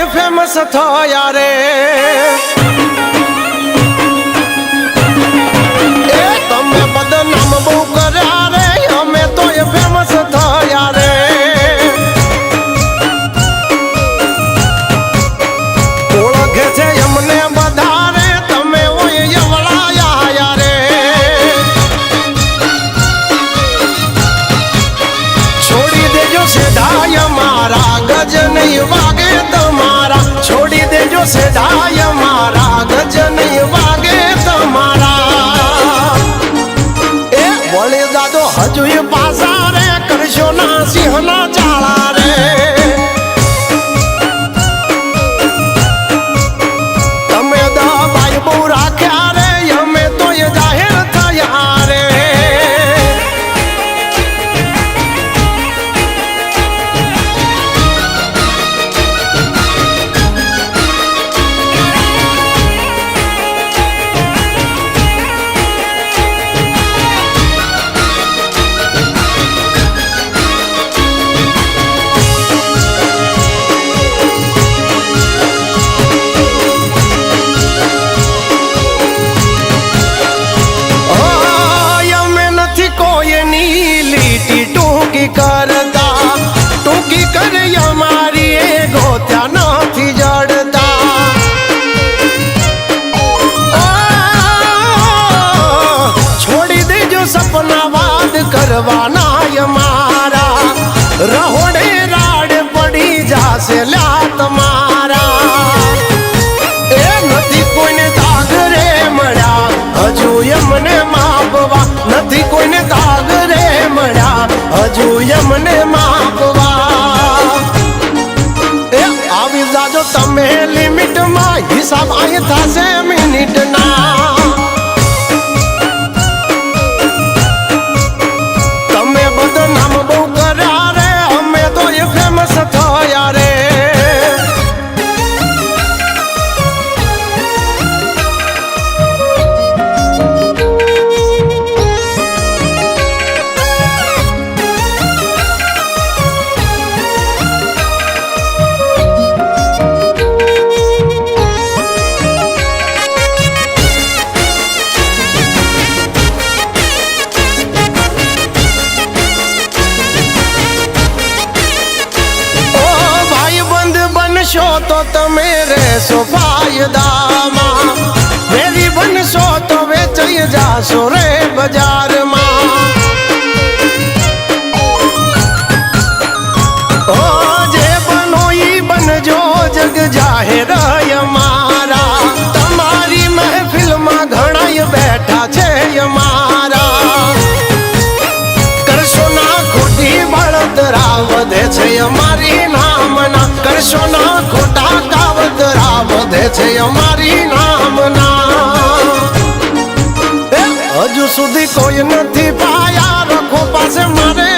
તોય ફેમસ થયા રે એ તમે બદનામ બહુ કર્યા રે અમે તોય ફેમસ થયા રે ઓળખે છે એમને બધા રે તમે ઓય યવળાયા રે છોડી દેજો સેધાય મારા ગજ નહીં વાગે તમારા છોડી દેજો સેધાય મારા ગજ નહીં વાગે તમારા એ વળી દાદો હજુ પાસા રે કરશો ના સિંહના ચાળા રે તમે દબાઈ બહુ રાખ્યા રે અમે તો એ જાહેર થયા રે करता टूकी कर हमारी गोत्या नहीं जड़ता छोड़ी दे जो सपना वाद करवाना हमारा रहोड़े राड पड़ी जासे ल्या तुम्हारा ए नहीं कोई दाग रे मड़ा हजू यमने मापवा नहीं कोई दाग रे मड़ा हजू यमने मापवा ए आवी जाजो तमे लिमिट में हिसाब आई थासे मिनिट ना तमे बदनाम बहू कर्या रे हमें तो ये फेमस थया रे बनशो तो तमे रेसो फायदामां वेरी बनशो तो वेचाई जाशो रे बाजार मां ओ जे बनो ई बनजो जग जाहिर हमारा तमारी महफिल में घणाई बैठा छे हमारा करशो ना खोटी बळतरा वधे छे हमारी नामना करशो ना खोटा कावतरा वधे छे हमारी नामना हजू सुधी कोई नहीं पाया रखो पासे मारे